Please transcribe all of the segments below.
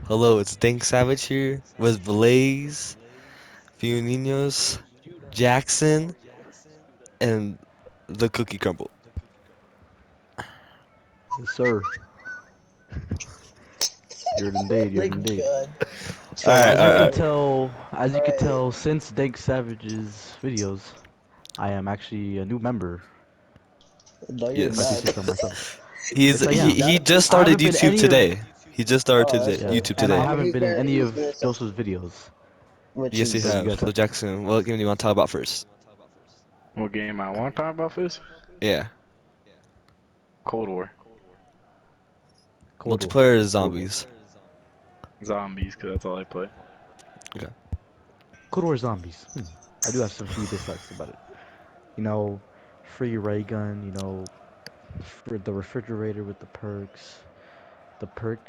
Hello, it's Dank Savage here with Blaze, Feoninos, Jackson, and the Cookie Crumble. Yes, sir. You're indeed. You're My indeed. God. So Alright, alright. as you could Alright. tell, since Dank Savage's videos, I am actually a new member. No, you're If I do Yes. not. say so myself. He's Yes, I he am. he That just I started haven't been YouTube any of. today. He just started oh, that's Yeah, YouTube good. and I today. haven't been in any He's of gonna say Joseph's videos. which Yes, you So is you have. guys So have. Jackson, what game do you want to talk about first? What game I want to talk about first? Yeah, Cold War. Cold War. multiplayer is Cold War. zombies. Zombies, because that's all I play. Okay. Cold War zombies. I do have some few dislikes about it. You know, free ray gun. For the refrigerator with the perks, the perk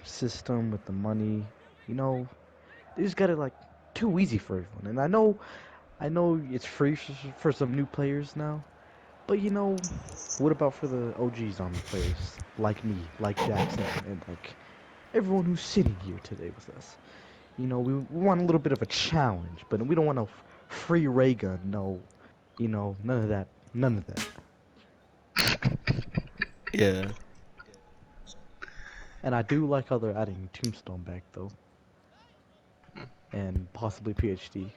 system with the money. You know, they just got it like too easy for everyone. And I know it's free for some new players now, but what about for the OG zombie players like me, like Jackson, and like everyone who's sitting here today with us? We want a little bit of a challenge, but we don't want a free ray gun. No, none of that. None of that. Yeah. And I do like how they're adding Tombstone back though, and possibly PhD,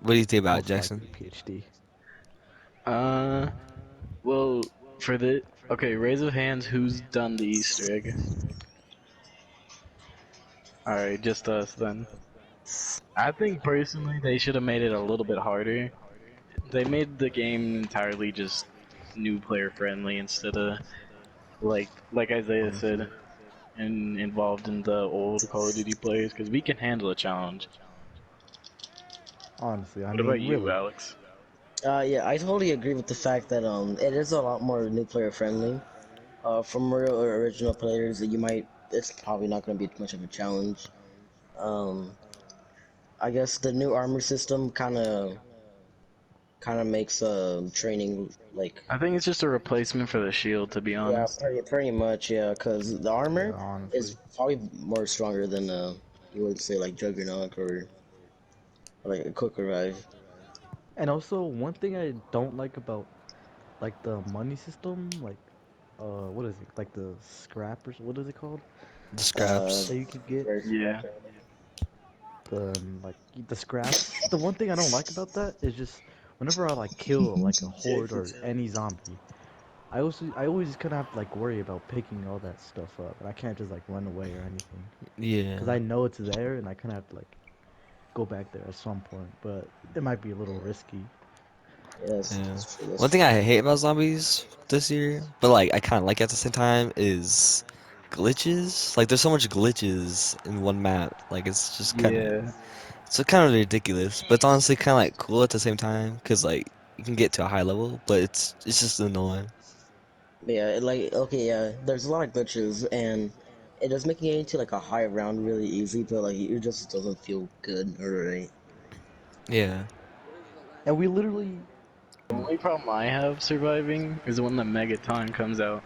What do you think about it, most Jackson? likely PhD. Uh, well, for the okay, raise of hands. Who's done the Easter egg? All right, just us then. I think personally they should have made it a little bit harder. They made the game entirely just new player friendly instead of like Isaiah Honestly, said, and involved in the old Call of Duty players because we can handle a challenge. honestly, I What about mean, you, really, Alex? yeah, I totally agree with the fact that it is a lot more new player friendly. From real or original players that it's probably not gonna be much of a challenge. Um I guess the new armor system kinda makes training like I think it's just a replacement for the shield, to be yeah, honest. pretty much, yeah, because the yeah, armor is honestly. probably more stronger than you would say like Juggernaut or like a quick revive. And also, one thing I don't like about like the money system, like what is it? Like the scrappers, what is it called? The Uh, scraps. That you could get very Yeah. the scraps. The one thing I don't like about that is just whenever I like kill like a horde or any zombie, I always kind of have to like worry about picking all that stuff up, and I can't just like run away or anything Yeah. because I know it's there, and I kind of have to like go back there at some point, but it might be a little risky. yes, Yeah. that's true. That's One thing true. I hate about zombies this year, but like I kind of like at the same time, is glitches. Like there's so much glitches in one map. Like Yeah. it's kind of ridiculous. But it's honestly kind of like cool at the same time, cause like you can get to a high level, but it's just annoying. Yeah, like okay, yeah. There's a lot of glitches, and it does make getting into like a high round really easy, but like it just doesn't feel good or right. Yeah. And we literally, The only problem I have surviving is when the Megaton comes out.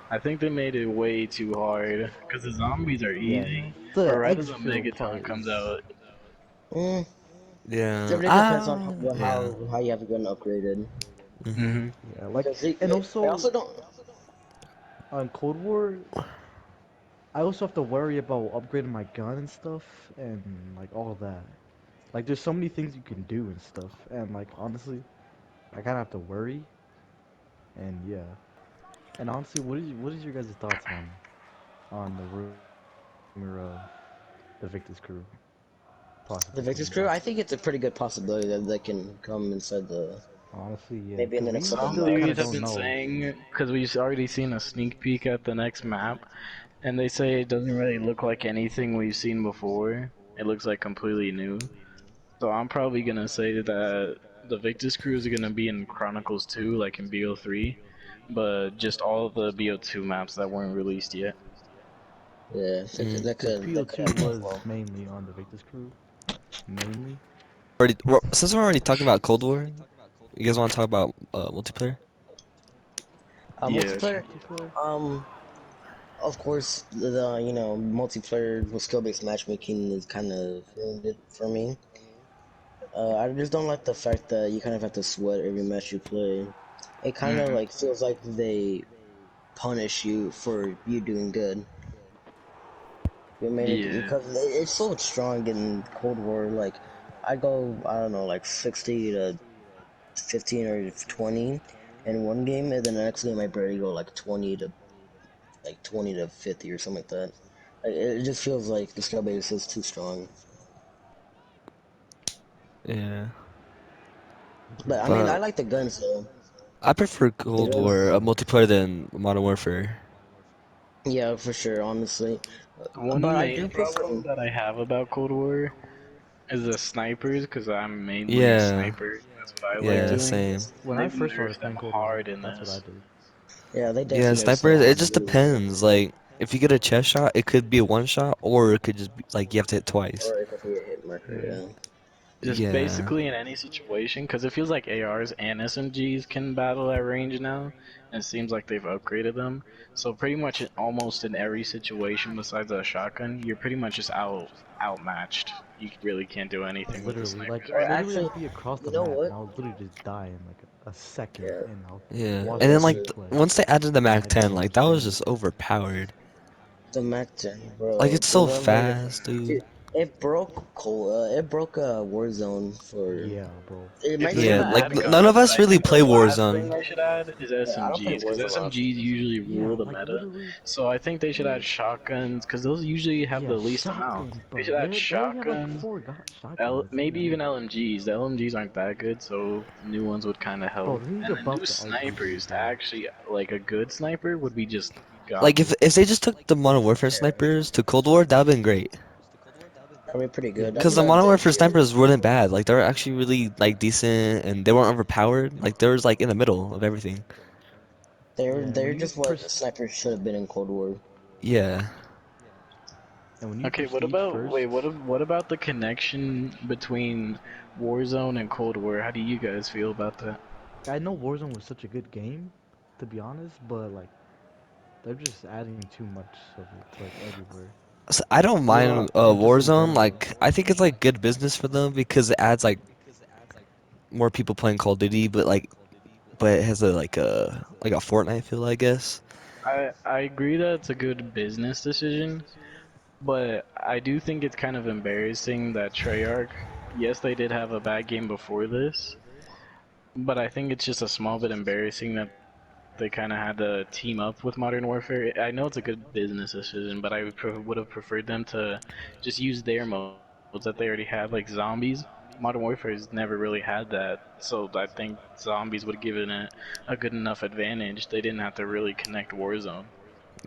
I think they made it way too hard because the zombies are yeah, easy, but the right as the exfil Megaton part comes is. out, Mm, Yeah. everything depends on Yeah. how you have it gotten upgraded. Mhm. hmm Yeah, like, Because and I also also don't. on Cold War, I also have to worry about upgrading my gun and stuff, and like all of that. Like, there's so many things you can do and stuff, and like honestly, I kind of have to worry, and yeah. And honestly, what is your guys' thoughts on the rumor of the Victus crew The possibly Victor's coming crew, back? I think it's a pretty good possibility that they can come inside Honestly, yeah, maybe in because the next we couple some still kind dudes of have months. don't been know. saying because we've already seen a sneak peek at the next map, and they say it doesn't really look like anything we've seen before. It looks like completely new. So I'm probably gonna say that the Victus crew is gonna be in Chronicles 2, like in BO3, but just all the BO2 maps that weren't released yet. Yeah, Mm. Because that could BO2 happen as was well. mainly on the Victus crew, mainly. Since we're already talking about Cold War, you guys want to talk about multiplayer? Yeah, sure. Multiplayer. Multiplayer. Um, Of course, the multiplayer with skill-based matchmaking is kind of ruined it for me. I just don't like the fact that you kind of have to sweat every match you play. It kind of Mm, like feels like they punish you for you doing good. You know what I mean? yeah. Because it's so strong in Cold War. Like, I go, I don't know, like 60 to 15 or 20 in one game, and then the next game I barely go like 20 to 50 or something like that. Like, it just feels like the skill base is too strong. Yeah. But I mean, I But like the guns though. I prefer The Cold War guns, multiplayer than Modern Warfare. yeah, for sure, honestly. But One I main do prefer, problem that I have about Cold War is the snipers, because I'm mainly a Yeah. sniper. That's what I like Yeah, yeah, doing. same. When I They've first nerfed started them playing Cold War, hard in that's what I this. did. yeah, they Yeah, definitely nerfed snipers, it snipers just really bad. depends. Like, if you get a chest shot, it could be a one shot, or it could just be like you have to hit twice. Or it could be a hit marker, Yeah. yeah. Just Yeah. basically in any situation, because it feels like ARs and SMGs can battle at range now, and it seems like they've upgraded them. So pretty much almost in every situation besides a shotgun, you're pretty much just outmatched. You really can't do anything with the Literally, like snipers Or right now. literally, actually, I'd be across the you know map what? and I'll literally just die in like a second, Yeah, and I'll Yeah. watch And yeah, the then that's like team true. play, once they added the and Mac I don't 10, like that was understand. just overpowered. The Mac 10, Like bro. it's The so one where fast, dude. dude, it broke Warzone for. Yeah, bro. It If might they're still Yeah, gonna be like broken add now. none of guns, us I really think the play last Warzone. thing they should add is Yeah, I don't play SMGs, because Warzone SMGs often. usually Yeah, rule the like meta. literally, So I think they should add shotguns, because those usually have yeah, the least amount. shotguns, They bro. should add They already have like shotguns, four shotguns. maybe Literally, even LMGs. The LMGs aren't that good, so new ones would kind of bro. help. They need And to then buff new the RPG, snipers to bro. actually, like a good sniper would be just Like godly. if they just took the Modern Warfare Yeah, snipers to Cold War, that'd been great. that'd be pretty Yeah, good. I Because think the that literally. Modern that'd Warfare be it. snipers weren't bad. Like they were actually really like decent, and they weren't overpowered. Like they was like in the middle of everything. Yeah, and when They're you just what snipers should have been in Cold War. Yeah. Okay, what prestige about wait? first, What about the connection between Warzone and Cold War? How do you guys feel about that? I know Warzone was such a good game, to be honest, but like they're just adding too much of it to like everywhere. So I don't Well, mind And just in Warzone. general. Like I think it's like good business for them because it adds like more people playing Call of Duty, but it has a like a Fortnite feel, I guess. I agree that it's a good business decision, but I do think it's kind of embarrassing that Treyarch, yes, they did have a bad game before this, but I think it's just a small bit embarrassing that they kind of had to team up with Modern Warfare. I know it's a good business decision, but I would have preferred them to just use their modes that they already had, like zombies. Modern Warfare has never really had that, so I think zombies would have given it a good enough advantage. They didn't have to really connect Warzone.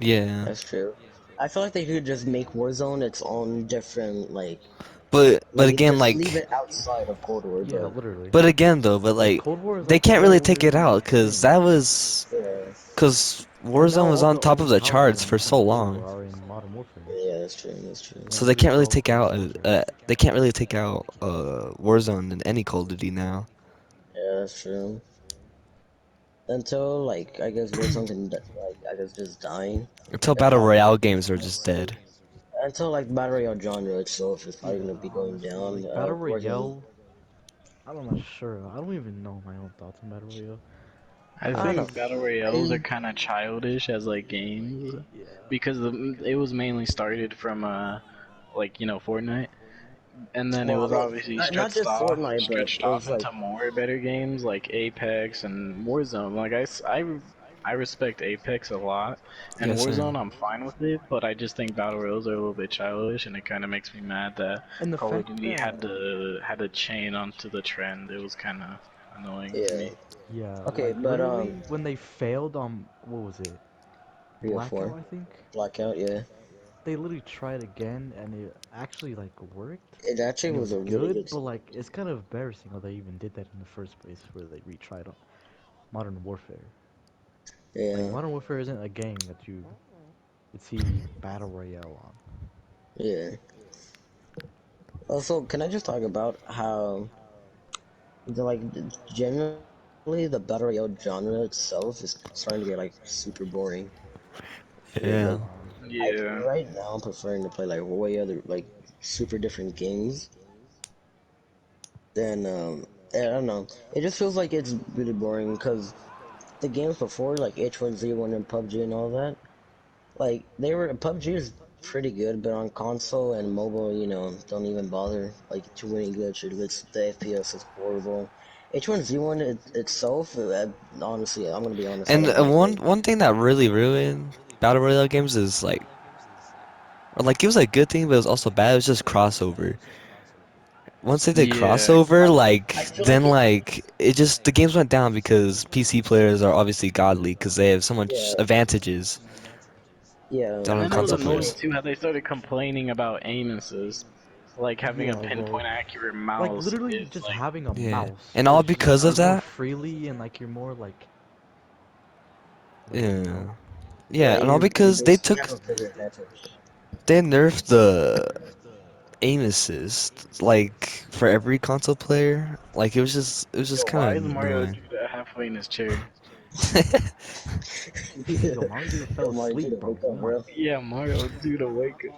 Yeah. That's true. I feel like they could just make Warzone its own different But like again, just leave like it outside of Cold War. Yeah, literally. but again though, but Like like Cold War is they like the can't really whole take it new out because thing. that was Yeah, because And now Warzone was all on the top of the power charts for guns so from Cold War long. are in Modern Warfare. yeah, that's true. That's true. And So it they literally can't really solves take the out exposure. they can't really take out Warzone in any Call of Duty now Yeah, that's true. Until like I guess Warzone can I guess just die. until It's Battle probably Royale games are just dead. until like Battle Royale genre itself is probably Yeah, gonna be going honestly, down. like Battle Warzone. Royale, I'm not sure. I don't even know my own thoughts on Battle Royale. I I don't know. think battle royales are kind of childish as like games, Yeah, because it was mainly started from Fortnite, and then it Well, I was mean, obviously not just Fortnite, but stretched it off was like into more better games like Apex and Warzone. Like I respect Apex a lot, and Yeah, same. Warzone I'm fine with it, but I just think battle royals are a little bit childish, and it kind of makes me mad that and the Call of fact Duty that had to chain onto the trend. It was kind of annoying to yeah. me. yeah, Okay, like but literally when they failed on what was it, 3 or 4 Blackout, I think. blackout. Yeah, They literally tried again, and it actually like worked, it actually and it was was a really good. good But song. like, it's kind of embarrassing how they even did that in the first place, where they retried on Modern Warfare. Like Yeah, Modern Warfare isn't a game that you would see battle royale on. yeah. Also, can I just talk about how generally the battle royale genre itself is starting to get like super boring. Like Yeah. Yeah. right now I'm preferring to play like way other like super different games than I don't know. It just feels like it's really boring because the games before like H1Z1 and PUBG and all that, like they were PUBG is pretty good, but on console and mobile, don't even bother. Like too many glitches. The FPS is horrible. H1Z1 itself, honestly, I'm gonna be honest, I And don't like one it. one thing that really ruined battle royale games is like, or like it was a good thing, but it was also bad. It was just crossover. Once they did Yeah. crossover, I like feel then like it. like it just the games went down because PC players are obviously godly because they have so much Yeah, advantages yeah. down And on then it was console annoying players. too how they started complaining about aim assist. Like having a Yeah, pinpoint bro. accurate Like mouse literally is just like, having a Yeah, mouse and all is just because of you're more that. freely and like you're more like Yeah, Yeah, yeah, and all you because basically have a bigger advantage. they nerfed the aim assist like for every console player. Like it was just yo, kind why of is Mario annoying. Judah halfway in his chair? yo, Mario Dude fell Yo, Mario, asleep, dude, bro. wake up, No. bro. Yeah, Mario Judah, wake up.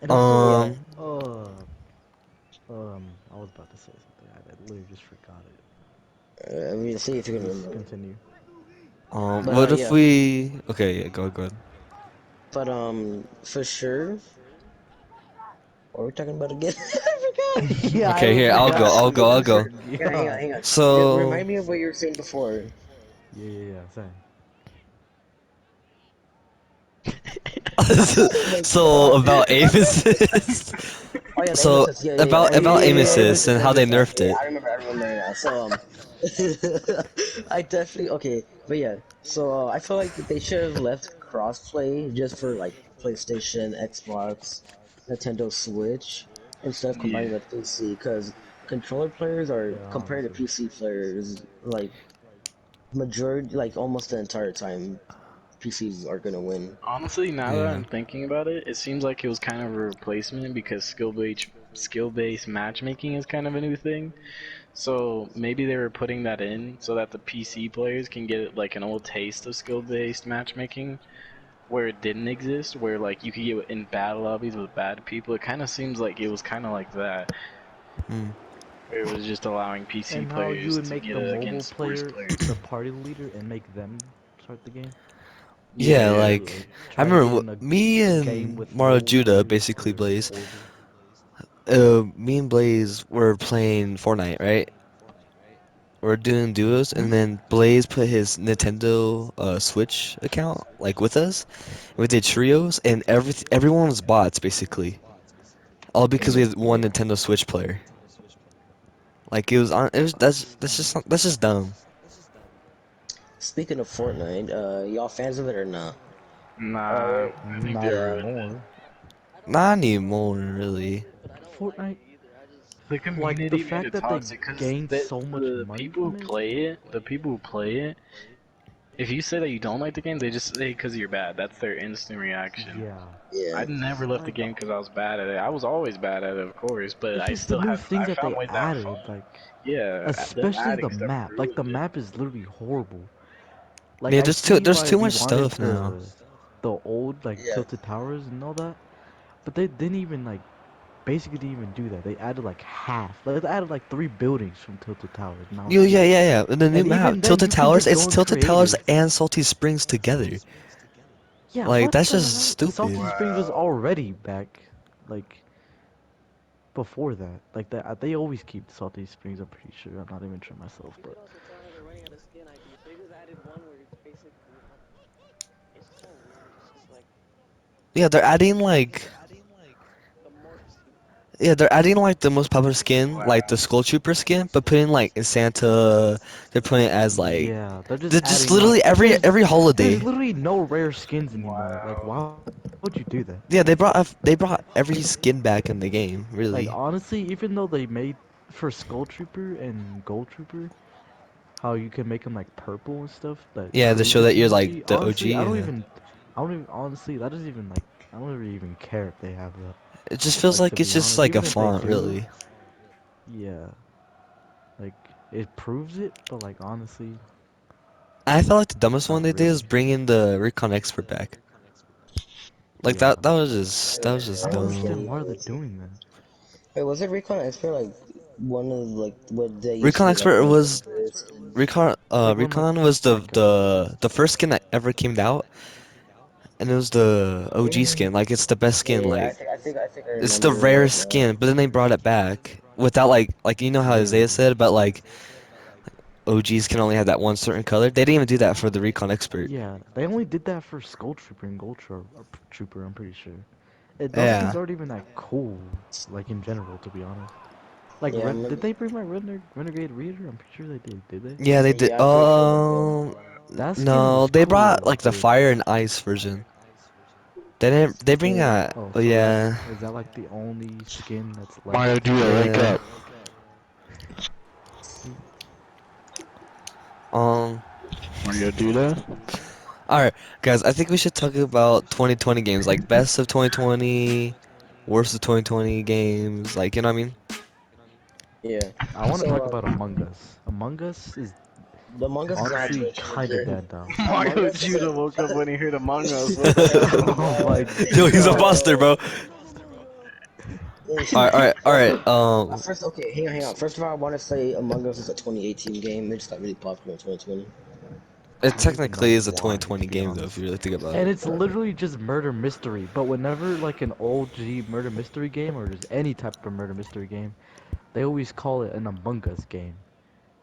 And also Yeah, I was about to say something. I literally just forgot it. we'll see if you can Just remember. continue. But what if yeah, we? Okay, yeah, go ahead. but for sure. What are we talking about again? I forgot. Yeah, Okay, I here I'll forgot go. I'll too. go. I'll Oh my go. Hang on, god. hang on. So, Remind me of what you were saying before. Yeah. Same. Oh my so god. about aim assist. Oh yeah, the aim So assist. Yeah, yeah, yeah. about aim Aim assist assist, and aim how they assist. nerfed Yeah, it. I remember now. So I definitely okay, but yeah. So I feel like they should have left crossplay just for like PlayStation, Xbox, Nintendo Switch, instead of Yeah. combining with PC. Because controller players are Yeah, compared to honestly. PC players, like majority, like almost the entire time, PCs are gonna win. Honestly, now that Yeah. I'm thinking about it, it seems like it was kind of a replacement because skill-based matchmaking is kind of a new thing. So maybe they were putting that in so that the PC players can get like an old taste of skill-based matchmaking where it didn't exist, where like you could get in battle lobbies with bad people. It kind of seems like it was kind of like that, Hmm. where it was just allowing PC And how you players would to make get the mobile against worse player players. the party leader and make them start the game? Yeah, Yeah. Like like I try to get remember in me a game and with Mario mobile Judah, players basically where it's Blaze. horrible. Me and Blaze were playing Fortnite, right? We're doing duos, and then Blaze put his Nintendo Switch account like with us. And we did trios, and everyone was bots basically, all because we Mm, had one yeah. Nintendo Switch player. Like it was on. It was that's just dumb. Speaking of Fortnite, y'all fans of it or not? Nah, Uh, I think they Not ruined anymore. Not anymore, really. Fortnite, the like the community made fact it that they toxic because gained so much money from it. the people who play it, if you say that you don't like the game, they just say because you're bad. That's their instant reaction. Yeah, yeah. I never left the like game because I was bad at it. I was always bad at it, of course, but it's I just the still new have things I that found they ways to have fun. added, like Yeah, them especially adding the stuff map. Like ruined the it. map is literally horrible. Like Yeah, I there's too see there's why too we much wanted stuff now. the old like Yeah. tilted towers and all that, but they didn't even like basically didn't even do that. They added like half. Like they added like three buildings from tilted towers, and that was Yo, yeah, it. yeah, yeah. In the new And map, even then, Tilted you can Towers, just go it's in Tilted Towers creative. and Salty Springs together. Yeah, Like what that's the just hell? The stupid. Salty Springs was Wow. already back, like before that. Like that, they always keep Salty Springs. I'm pretty sure. I'm not even sure myself, but Yeah, they're adding like the most popular skin, like the Wow. Skull Trooper skin, but putting like Santa, they're putting it as like yeah, they're just they're just adding like literally every there's holiday. literally no rare skins anymore. Like Wow. why would you do that? Yeah, they brought every skin back in the game, Like really. honestly, even though they made for Skull Trooper and Gold Trooper, how you can make them like purple and stuff that Yeah, to prove show it's that an you're OG. like the Honestly, OG. Yeah, I don't even honestly that doesn't even like I don't really even care if they have that. it just feels Like to like it's be just honest, like a even if they font, do, really. yeah, like it proves it, but like honestly, I felt like the dumbest one not they did was really. bringing the Recon Expert back. Like Yeah. that was I just don't dumb. understand why they're doing that. Wait, was it Recon Expert like one of like what they used to Recon be like Expert one of the was first and It's like one of my Recon was crack codes. the first skin that ever came out, and it was the OG mm, skin. Like it's the best skin. yeah, Like I think I it's the remember right rarest now. skin. But then they brought it back without like you know how Yeah. Isaiah said about like OGs can only have that one certain color. They didn't even do that for the Recon Expert. Yeah, they only did that for Skull Trooper and Trooper, I'm pretty sure. Those skins Yeah. aren't even that cool, like in general, to be honest. Like, Yeah, I Did remember. they bring my Renegade Reader? I'm pretty sure they did they? Yeah, they did. Yeah, I'm pretty sure they did. That skin No, was they brought cool, like the but fire and ice version. They didn't. They bring Mm. that. oh, Oh so yeah, is that like the only skin that's Mario, left? do that. Wake yeah. up. Um. Mario, do that. All right, guys. I think we should talk about 2020 games, like best of 2020, worst of 2020 games. Like you know what I mean? Yeah. I want to So talk about Among Us. Among Us is the Among Us is honestly actually a kind of game. dead now. Among Mario Us is Judah woke up a when he heard Among Us. What the hell? Oh my Yo, he's a god. buster, yo. bro. All right, all right, all Okay. right. First, okay, hang on. First of all, I want to say Among Us is a 2018 game. It just got really popular in 2020. It I don't even know technically is a why, to 2020 be game though, if honest. you really think about And it. it's literally just murder mystery. But whenever like an OG murder mystery game or just any type of murder mystery game, they always call it an Among Us game,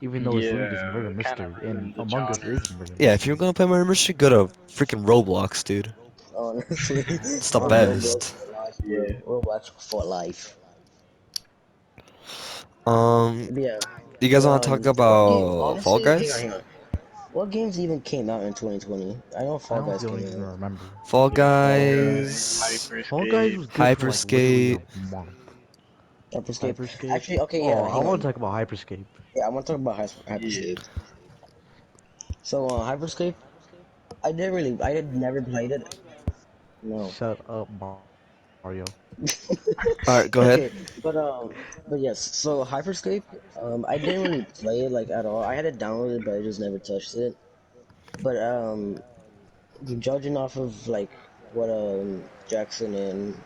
even though it's literally just Yeah, murder kind of mystery. And ruined the Among Us genre. is murder Yeah, if you're mystery. gonna play Murder Mystery, go to freaking Roblox, dude. Honestly, It's the Roblox best. for life, bro. Yeah. Roblox for life. Um, But yeah, you guys but want to talk what game? about Fall Honestly, Guys? hang on. What games even came out in 2020? I know I Fall Guys honestly don't came even out. remember. Fall Fall Guys, Guys, Fall Guys Hyperscape. was good for like literally Hyperscape. a month. Hyperscape. Hyperscape. Actually, okay, Oh, yeah. I Hang want to on. talk about Hyperscape. Yeah, I want to talk about Yeah. Hyperscape. So, Hyperscape. I had never played it. No. Shut up, Mario. All right, go ahead. Okay, but yes. So Hyperscape. I didn't really play it like at all. I had it downloaded, but I just never touched it. But judging off of like what Jackson and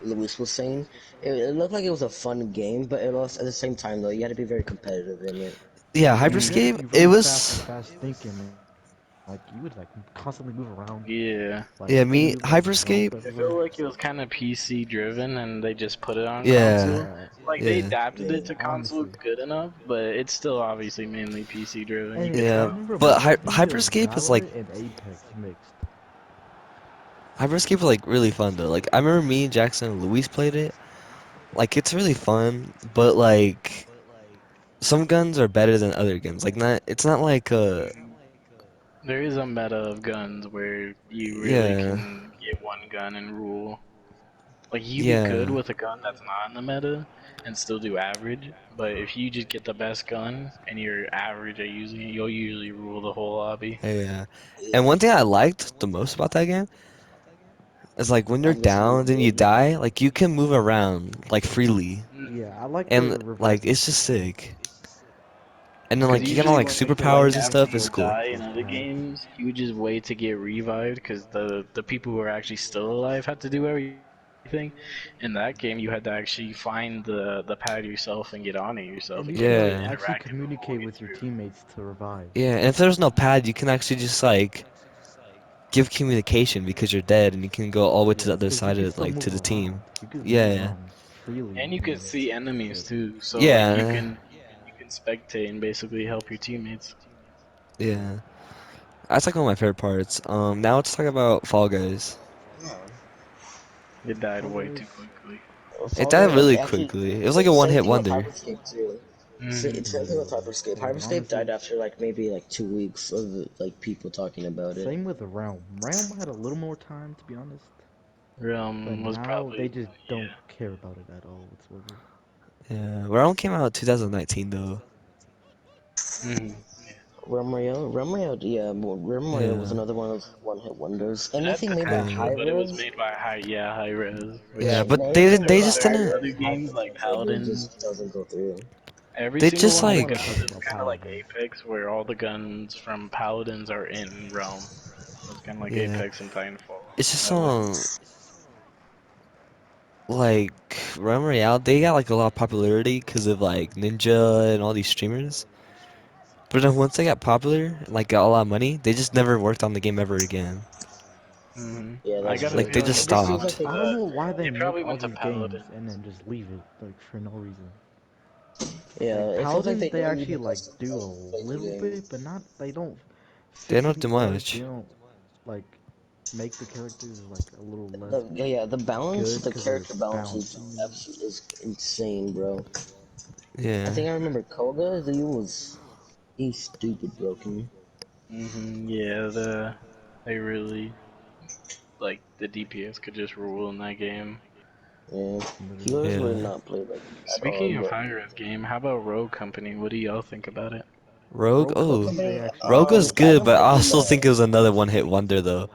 Luis was saying, it looked like it was a fun game, but it was at the same time though you had to be very competitive in it. Yeah, Yeah, you had to Hyperscape. be It really fast and was. fast thinking. Like you would like constantly move around, Yeah. like Yeah, move, me like jump Hyperscape. I everywhere. feel like it was kind of PC driven and they just put it on Yeah, console. Yeah, Like they yeah, adapted it Yeah. to console honestly. good enough, but it's still obviously mainly PC driven. You And could I yeah. tell. remember But mostly it was Hyperscape is like Valorant and Apex mixed. Hyperscape is like really fun though. Like I remember me, Jackson, and Luis played it. Like it's really fun, but like some guns are better than other guns. Like not, it's not like There is a meta of guns where you really yeah, can get one gun and rule. Like you be good yeah, with a gun that's not in the meta and still do average, but if you just get the best gun and you're average at using it, you'll usually rule the whole lobby. yeah. And Yeah. one thing I liked the most about that game is like when you're I'm guessing down and you mobility. die, like you can move around like freely, Yeah, I like the and like revival it's just system. sick. And then Because like you get all usually like when you collect superpowers and after stuff. you It's cool. die in other games, you just wait to get revived because the people who are actually still alive have to do everything. In that game, you had to actually find the pad yourself and get on it yourself. It And couldn't you really can like Yeah, actually interact with the whole communicate way with your through. teammates to revive. yeah. And if there's no pad, you can actually just like give communication because you're dead, and you can go all the way to the Yeah, other because you side can of still like to move the team. around. You can move Yeah, around freely And you can and see enemies shit. too, so like yeah, you can spectate and basically help your teammates. yeah. That's like one of my favorite parts. Now let's talk about Fall Guys. Yeah. It died Fall way too Guys. quickly. It Fall died Guys. really Okay, actually, quickly. It was like a same one-hit thing with wonder. Hyperscape too. Same thing Hmm. with Hyperscape. And Hyperscape died honestly, after like maybe like 2 weeks of like people talking about it. same with the Realm. Realm had a little more time, to be honest. But Was now they probably just don't care about it at all whatsoever. Yeah, Realm came out 2019 though. yeah. Hmm. Remrio, yeah, Remrio was Yeah, another one of those one-hit wonders. That's Anything a made by good yeah, high one, but it was res, made by high res, yeah, yeah. which But anything there made they by was just high didn't. other res, high games like potential, it Paladins. just doesn't go through. Every They single just one I of the want to like. talk guns is about kind of like Paladins. Apex, where all the guns from Paladins are in Realm. So it's kind of like Yeah, Apex and Titanfall it's just that way. like Realm Royale, they got like a lot of popularity because of like Ninja and all these streamers. But then once they got popular and like got a lot of money, they just never worked on the game ever again. Yeah, I that's got a Like true. they feeling just It they just seems went like stopped. to they. I don't know why they they probably make all went to these Paladin. games and then just leave it like for no reason. Yeah, Like it feels like Paladins, they they don't actually even like do a play the little game. bit, but not. They don't They fix don't the do art. They much. don't like make the characters like a little less The balance, good the because they're character balance balancing. You know? is insane, bro. I Yeah. think I remember Koga. He's stupid broken. Yeah, they really like the DPS could just rule in that game. Yeah, Literally. healers were Yeah. not played like at all. Speaking of But high-res game, how about Rogue Company? What do y'all think about it? Rogue. Rogue Rogue Oh, Company, they Company, actually Rogue was I good, don't but I mind it. also think it was another one-hit wonder though.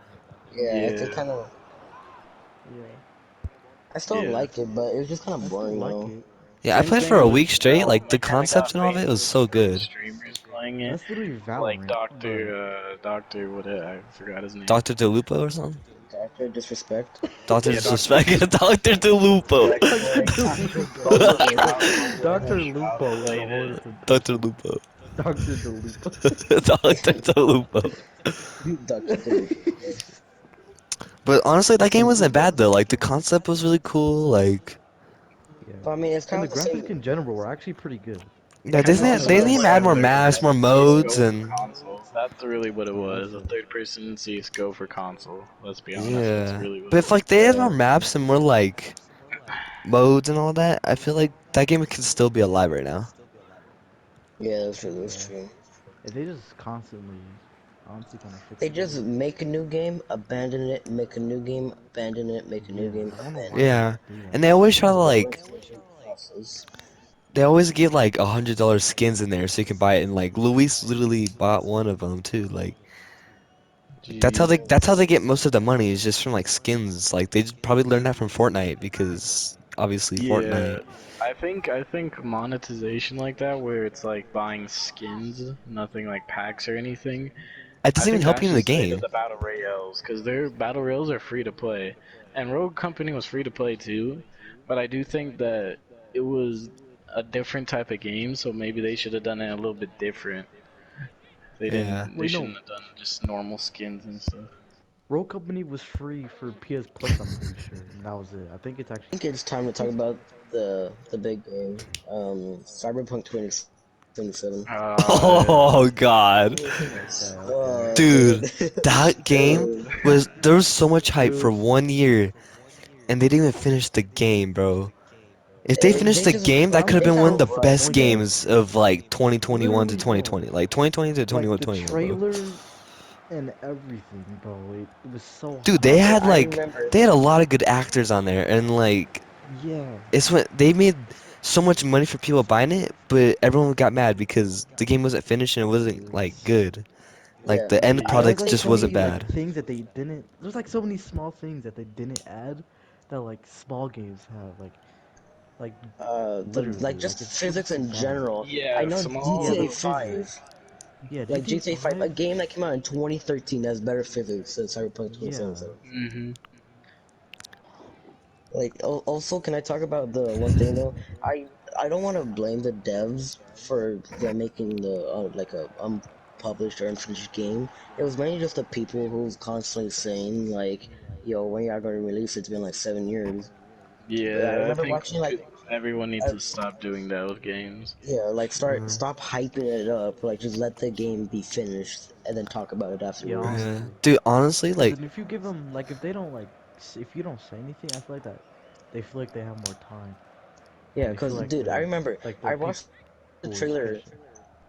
Yeah, it Yeah, kind of. yeah. I still yeah. liked it, but it was just kind I of still boring like though. it. Yeah, I Same played thing for a week with straight. Like I the kind of got concept and all of it was famous so from good. streamers playing it, That's literally like Valorant, but Doctor what I forgot his name. Doctor DeLupo or something. Character disrespect. Doctor Yeah, Doctor Disrespect. Doctor DeLupo. Disrespect. Doctor Like Lupo. Bubble Doctor Shroud Lupo is a played whole it. different Doctor person. Lupo. Doctor Delupo. Doctor DeLupo. Doctor Lupo. But honestly, that game And wasn't bad though. Like the concept was really cool. Like Yeah, but I mean, it's and kind the of the same. graphics in general were actually pretty good. yeah, It's Because kind of it's the They same need to as add a more third maps, more person modes, CS:GO for and consoles. That's really what it Oh, was. A okay. third person CS:GO for console. Let's be honest, that's yeah. really what But it if was. like they had more Yeah, maps and more like modes and all that, I feel like that game could still be alive right now. yeah, that's true. That's Yeah, true. if they just constantly, honestly, kind of fix They the just game. make a new game, abandon it, make a new game, abandon it, make a new Yeah, game, I don't know why abandon they it. Yeah, just do and that. they always try to It's a never like finishing process. they always get like $100 skins in there so you can buy it. And like Luis literally bought one of them too. Like Jeez. that's how they get most of the money is just from like skins. Like they just probably learned that from Fortnite because obviously Yeah, Fortnite. I think monetization like that, where it's like buying skins, nothing like packs or anything. It I doesn't even think help that you in should the stay to game. the battle royales because their battle royales are free to play, and Rogue Company was free to play too. But I do think that it was a different type of game, so maybe they should have done it a little bit different. They Yeah. didn't. They Wait, shouldn't no, have done just normal skins and stuff. Rogue Company was free for PS Plus. I'm pretty sure, and that was it. I think it's I actually think it's time to talk about the big game, Cyberpunk 2077. Oh God, okay, okay. dude, Dude. that game Dude. was there was so much hype for Dude, 1 year and they didn't even finish the game, bro. If they finished They the just game, but that I'm could have they been kind one of of the so rushed best it. disappointed. games of like 2021 to Literally, bro. 2020, like 2020 to Like the 2021, bro. trailer and everything, bro. It was so Dude, they hype. Dude, had I like remember. they had a lot of good actors on there, and like Yeah, it's when they made so much money for people buying it, but everyone got mad because the game wasn't finished and it wasn't like yes. good. Like Yeah, the end I don't There's product like think just so wasn't many like bad. things that they didn't. There's like so many small things that they didn't add that like small games have. Like the like literally, like just it's physics too in bad. general. I Yeah, know Yeah, GTA like small. 5, physics. Yeah, like GTA GTA 5, a 5. game that came out in 2013 has better physics than Cyberpunk Yeah, 2077. Mhm. Like also, can I talk about the one thing though? I don't want to blame the devs for them making the like a unpublished or unfinished game. It was mainly just the people who was constantly saying like, "Yo, when y'all gonna release it? It's been like 7 years." But I Yeah, I remember think watching like, everyone needs I, to stop doing that with games. yeah, like Uh, stop hyping it up. Like just let the game be finished and then talk about it yeah, afterwards. yeah. honestly. Dude, honestly, Because like then if you give them like if they don't like if you don't say anything, I feel like that they feel like they have more time, Yeah, and they feel cause dude, I remember like the I people watched the is trailer. patient.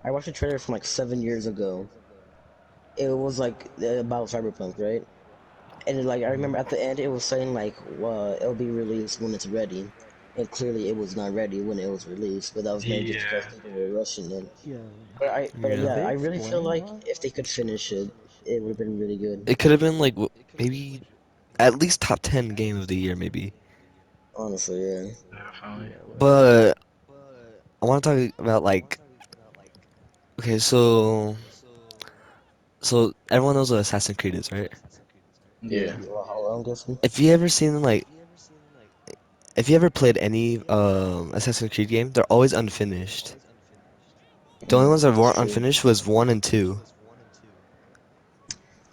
I watched the trailer from like 7 years ago. It was like about Cyberpunk, right? And like I remember Hmm. at the end, it was saying like it'll be released when it's ready, and clearly it was not ready when it was released. But that was mainly just because Yeah. people were rushing it. Yeah. But yeah. Did yeah, they I really feel explain like why? if they could finish it, it would have been really good. It could have been like maybe at least top 10 game of the year, maybe. Honestly, yeah. Definitely. Yeah, literally. But I want to talk about like okay, so everyone knows what Assassin's Creed is, right? Yeah, Yeah. Yeah. well, how long, I'm guessing. If you ever seen like if you ever played any Assassin's Creed game, they're always unfinished. The only ones that That's weren't true. unfinished was one and two.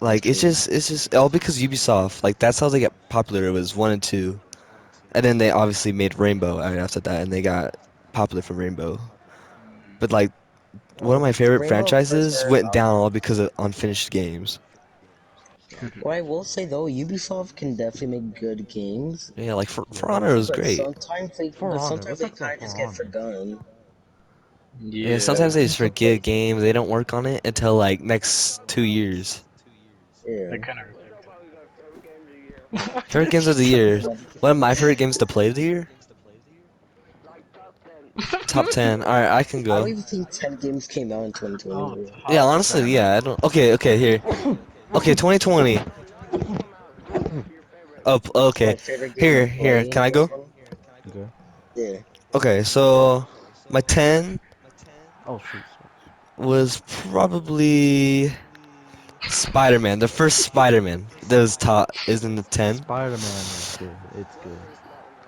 That's Like true. it's just all because Ubisoft. Like that's how they got popular. It was one and two, and then they obviously made Rainbow right after that, and they got popular for Rainbow. But like one of my favorite Rainbow franchises First. went down all because of unfinished games. What I will say though, Ubisoft can definitely make good games, Yeah, like For Yeah. Honor was but great. For Honor. sometimes Let's they talk kind about of just For get Honor. forgotten. Yeah, Yeah. sometimes they And just stuff forget like games. They don't work on it until like next 2 years. yeah. That kind of. Favorite games of the year. One of my favorite games to play of the year. Top 10. All right, I can I don't go. even think 10 games came out in 2020, Oh, bro. Yeah, top honestly, 10. yeah. I don't. Okay, okay, here. Okay, 2020. Up. Okay, Like favorite game to here. play Can in I go? 2020? Okay. Yeah. Okay, so my 10 Oh shoot. Sorry. was probably Spider-Man. The first Spider-Man that was top is in the 10. Spider-Man is good. It's good.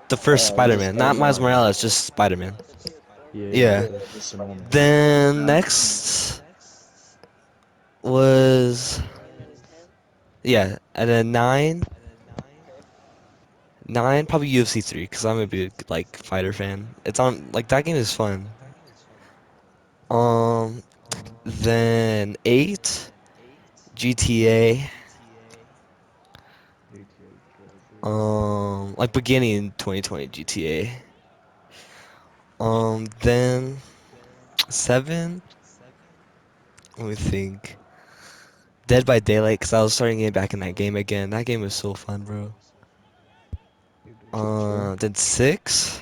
The first Just Spider-Man, not Spider-Man. Miles Spider-Man. Morales, just Spider-Man. Yeah, yeah, Yeah. just Just the normal Spider-Man. one. Then next was yeah, and then nine probably UFC 3 because I'm a big like fighter fan. It's on like that game is fun. Um, then eight GTA. GTA good. Like beginning 2020 GTA. Then seven. Let me think. Dead by Daylight because I was starting getting back in that game again. That game was so fun, bro. True, true. Then six.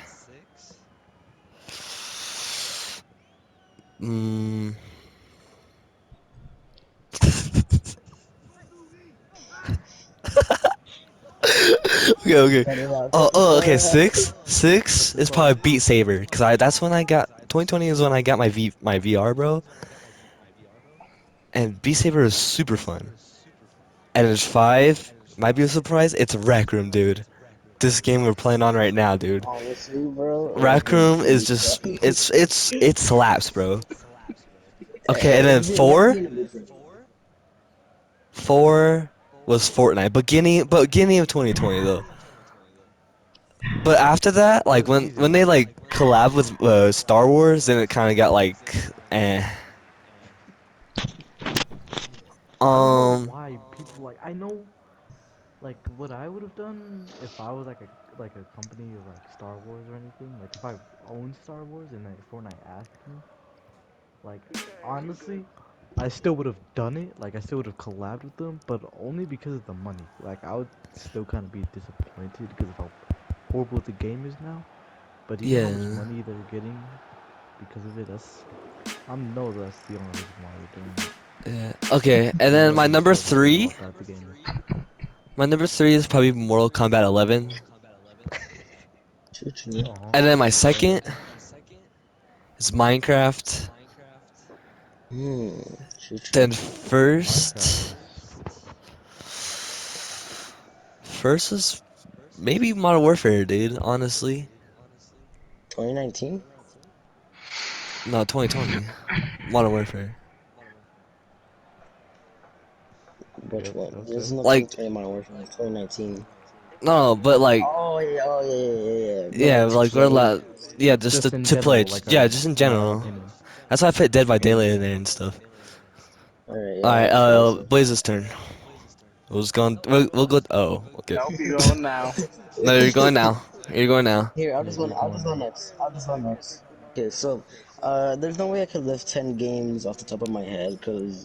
Mm. Okay, okay. Cut it out, cut Oh, it okay. out. Six is probably Beat Saber because I that's when I got 2020 is when I got my VR, bro. And Beat Saber is super fun. And it's five. Might be a surprise. It's Rec Room, dude. This game we're playing on right now, dude. Honestly, bro, Rec Raccoon's Room is beast, bro. just it slaps, bro. Okay, and Hey, then you gotta be in the mood for it. four was Fortnite. Beginning of 2020 though. But after that, It like was when easy. they like collab with Star Wars, then it kind of got like eh. I don't know Um, why people like. I know like what I would have done if I was like a company of like Star Wars or anything. Like if I owned Star Wars and like Fortnite asked me, like honestly, I still would have done it. Like I still would have collabed with them, but only because of the money. Like I would still kind of be disappointed because of how horrible the game is now. But you know how much yeah, money they're getting because of it. I know that's the only reason why they're doing it. yeah. Okay, and They then know themselves as well how bad the game is. my number three is probably Mortal Kombat 11, True, true. Uh-huh. and then my second is Minecraft. Hmm, true, true. Then Minecraft first, is first is maybe Modern Warfare, dude. Honestly, 2019? no, 2020, Modern Warfare. Which one? This is not Like 2020 Modern Warfare, it's 2019. no, but like Oh, yeah, yeah, yeah. No, yeah, like to like we're play. allowed. Yeah, just just in to play. general, like Yeah, just in my general. opinion. That's why I put Dead by Daylight in there and stuff. Alright, All yeah, right, that's fair, so. Blaze's turn. We'll just go. We'll go. Oh, okay. I'll be going now. No, you're going now. You're going now. Here, Yeah, you're I'll going just go now. next. I'll just go next. Okay, so, there's no way I could list 10 games off the top of my head, because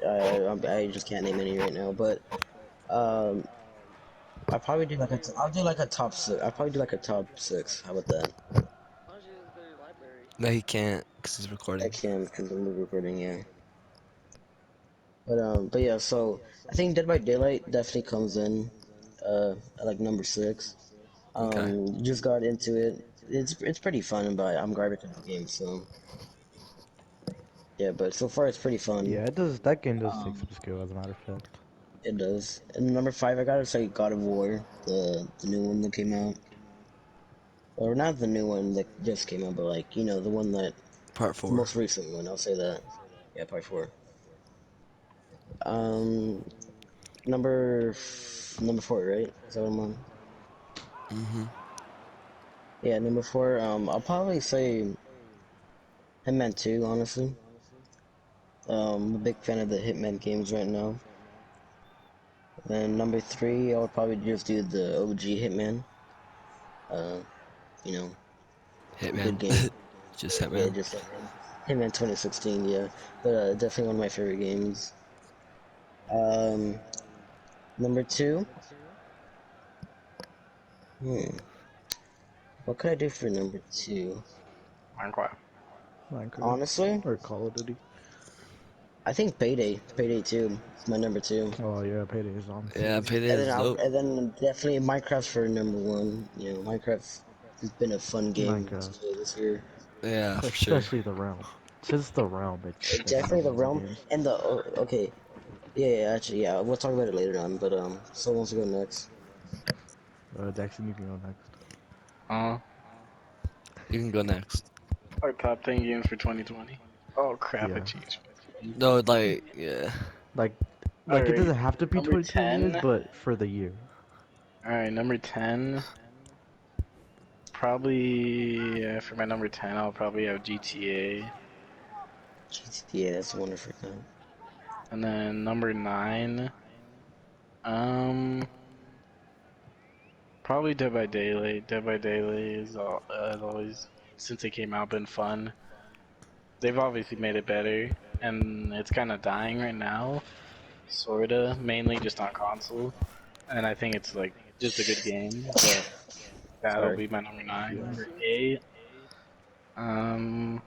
I just can't name any right now, but, um, I'll do like a top six. I'll probably do like a top six. How about that? No, he can't because he's I recording. can because I'm recording, yeah. But yeah, so I think Dead by Daylight definitely comes in, at like number six. Okay. Just got into it. It's pretty fun, but I'm garbage at the game, so yeah. But so far it's pretty fun. Yeah, it does. That game does take Um, some skill, as a matter of fact. It does. And number five, I gotta say God of War, the new one that came out, or not the new one that just came out, but like the one that Part the four. most recent one. I'll say that. Yeah, part four. Um, number four, right? Is that what I'm on? Mm-hmm. Yeah, number four. I'll probably say Hitman 2. Honestly, I'm a big fan of the Hitman games right now. And number three, I would probably just do the OG Hitman. Uh, you know, Hitman. good game. Just Yeah, Hitman. just Hitman. Hitman 2016. Yeah, but definitely one of my favorite games. Um, number two. Hmm. What could I do for number two? Minecraft. Minecraft Honestly, or Call of Duty. I think Payday. Payday 2 is my number two. Oh yeah, Payday is on Yeah, too. Payday is dope. And then definitely Minecraft's for number one. Minecraft has been a fun game to Minecraft, play this year. Yeah, for sure. especially the realm. Since the realm, it's been one Definitely of the the better realm games. and the okay. Yeah, yeah, actually, yeah. We'll talk about it later on. But so who wants to go next? Jackson, you can go next. Uh, You can go next. our top 10 games for 2020. Oh crap! I Yeah, changed my thing. No, like, yeah. like All it right, doesn't have to be number 2020 years, 10. but for the year. All right, number 10. Probably for my number 10, I'll probably have GTA. GTA. That's a wonderful time. And then number 9, um, probably Dead by Daylight. Dead by Daylight has always, since it came out, been fun. They've obviously made it better, and it's kind of dying right now, sorta, mainly just on console. And I think it's like just a good game, but that'll Sorry. be my number 9. Yeah. Number 8, um,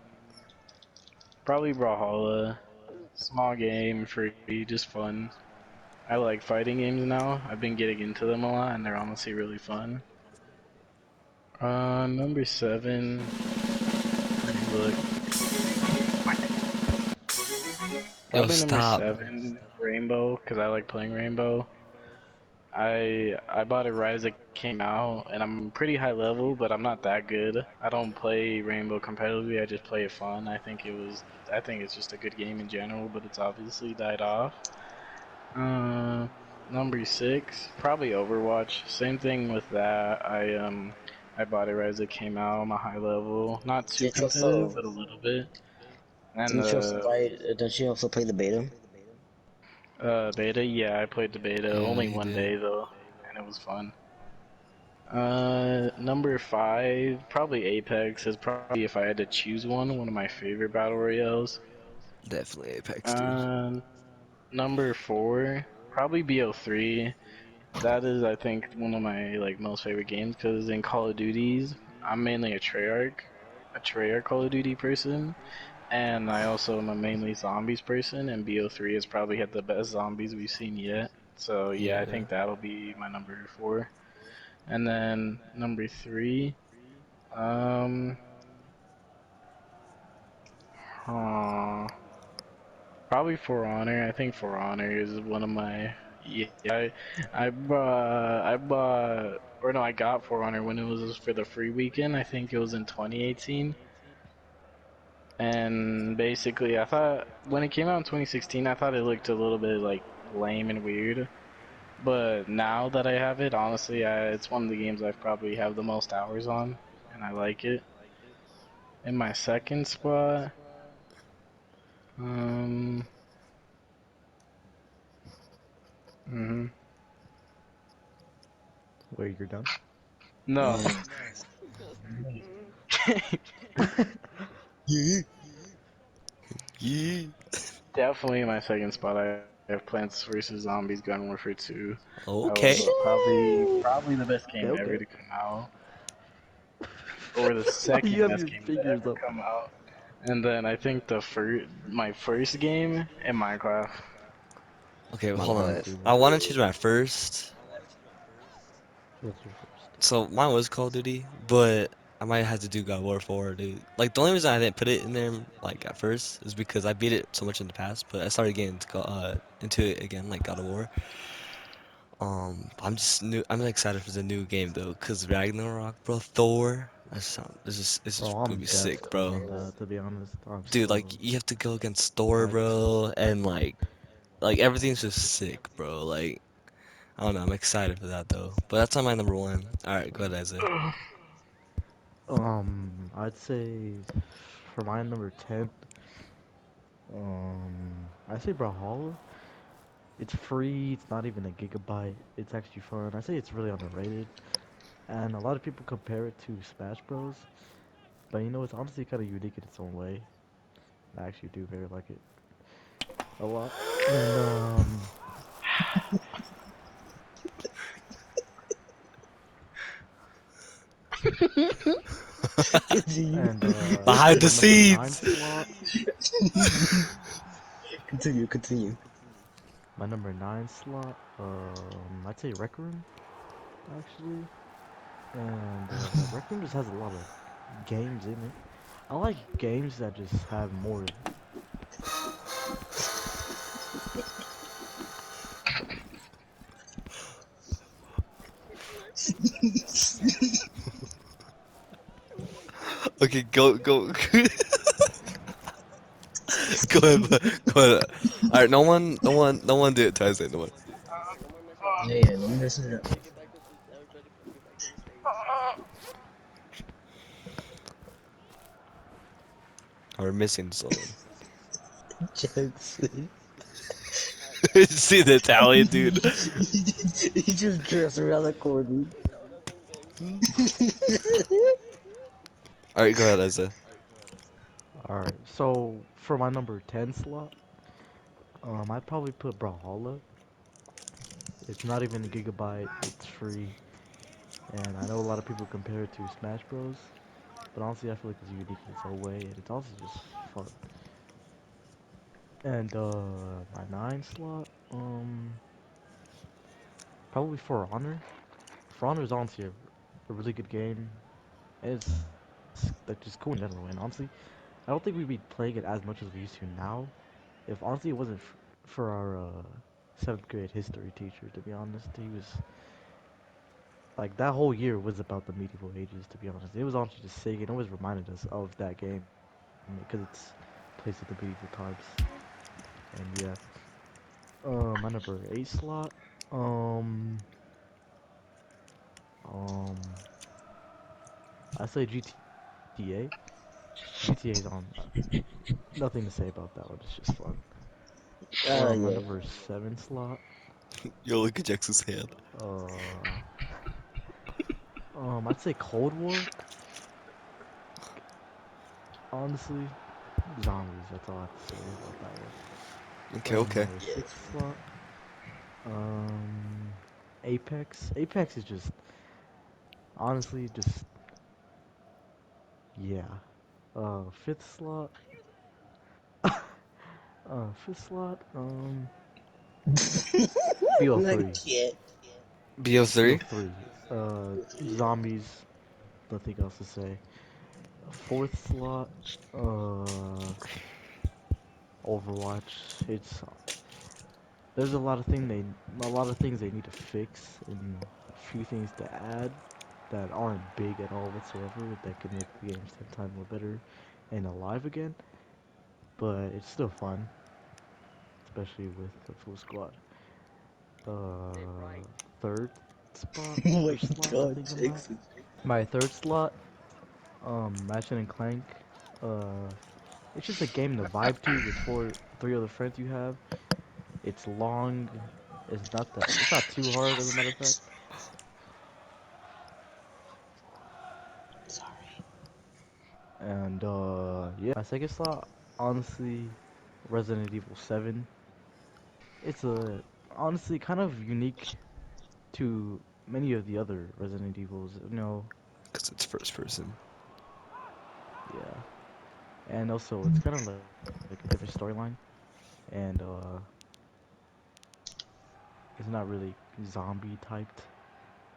probably Brawlhalla. Small game, free, just fun. I like fighting games now. I've been getting into them a lot, and they're honestly really fun. Number 7. Let me look. Yo, Probably number stop. 7, Rainbow, because I like playing Rainbow. I bought it right as it came out, and I'm pretty high level, but I'm not that good. I don't play Rainbow competitively. I just play it fun. I think it's just a good game in general, but it's obviously died off. Uh, Number 6, probably Overwatch. Same thing with that. I bought it right as it came out. I'm a high level, not too Did you competitive, also but a little bit. And didn't you also buy? Don't you also play the beta? beta, yeah, I played the beta Yeah, only he one did. day though, and it was fun. Number 5, probably Apex is probably if I had to choose one of my favorite battle royales. Definitely Apex, dude. Uh, Number 4, probably BO3. That is, I think, one of my like most favorite games because in Call of Duties, I'm mainly a Treyarch Call of Duty person, and I also am a mainly zombies person. And BO3 has probably had the best zombies we've seen yet. So yeah, I Yeah. think that'll be my number 4. And then number 3, um, uh, probably For Honor. I think For Honor is one of my yeah. Or no, I got For Honor when it was for the free weekend. I think it was in 2018. And basically, I thought when it came out in 2016, I thought it looked a little bit like lame and weird. But now that I have it, honestly, it's one of the games I've probably have the most hours on, and I like it. In my second spot, um, mhm. Wait, you're done? No. Mm. Yeah. Yeah. Definitely in my second spot, I have Plants vs Zombies Garden Warfare 2. That was Okay. probably the best Okay, game ever okay. to come out, or the Why second you have best your game to fingers ever up? come out. And then I think my first game in Minecraft. Okay, hold on. Minecraft What? too. I want to choose my first. What's your first? So mine was Call of Duty, but I might have to do God of War 4, dude. Like the only reason I didn't put it in there like at first is because I beat it so much in the past, but I started getting into it again, like God of War. I'm excited for the new game though, cause Ragnarok, bro, Thor. It's Bro, just gonna I'm be dead sick, stoked bro. on that, to be honest. I'm Dude, so like you have to go against Thor, hyped. bro, and like everything's just sick, bro. Like I don't know, I'm excited for that though. But that's not my number one. All right, go ahead, Isaiah. I'd say for my number 10, I'd say Brawlhalla. It's free, it's not even a gigabyte. It's actually fun. I say it's really underrated. And a lot of people compare it to Smash Bros. But you know, it's honestly kind of unique in its own way. I actually do very like it a lot. And Continue. I'd say Behind the my number nine scenes. slot. Continue. My number nine slot. I'd say Rec Room actually. And Rec Room just has a lot of games in it. I like games that just have more. Okay, go. Go ahead, go ahead. All right, no one do it to Isaiah. No one. Yeah, yeah, let me listen it up. We're missing someone. Jackson. See the Italian dude. He just dressed around the corner. All right, go ahead, Isaiah. Alright, so for my number 10 slot, I'd probably put Brawlhalla. It's not even a gigabyte, it's free, and I know a lot of people compare it to Smash Bros. But honestly, I feel like it's unique in its own way, and it's also just fun. And my 9 slot, probably For Honor. For Honor is honestly a really good game. It's like just cool in general, and honestly, I don't think we'd be playing it as much as we used to now. If honestly it wasn't for our seventh grade history teacher, to be honest, he was like that whole year was about the medieval ages. To be honest, it was honestly just sick. It always reminded us of that game because it's placed at the medieval times. And yeah, my number 8 slot, um, um, I say GTA. GTA is on. Nothing to say about that one. It's just fun. My Yeah. number 7 slot, Yo, look at Jackson's hand. uh, I'd say Cold War. Honestly, zombies. That's all I have to say about that one. Okay, okay. My Yeah. sixth slot, um, Apex. Apex is just honestly just yeah. Fifth slot. Fifth slot. I BO3. can't. BO3? BO3. Zombies. Nothing else to say. Fourth slot. Uh, Overwatch. It's there's a lot of things they need to fix and a few things to add that aren't big at all whatsoever that could make the games 10 times more better and alive again, but it's still fun, especially with the full squad. Uh, third spot Oh or my slot, I god, think I'm at. Jackson. My third slot, Ratchet and Clank. Uh, it's just a game to vibe to with three other friends you have. It's long. It's not too hard as a matter of fact. Sorry. And yeah, my second slot, honestly, Resident Evil 7. It's a honestly kind of unique to many of the other Resident Evils. You know, Because it's first person. yeah, and also it's kind of like a different storyline, and it's not really zombie typed.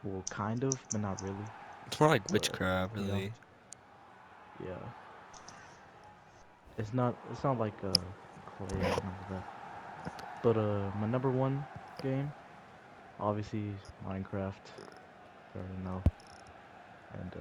Well, kind of, but not really. It's more like But witchcraft, you know, really. Yeah, it's not like clay or none of that. But my number one game, obviously Minecraft. You already know. And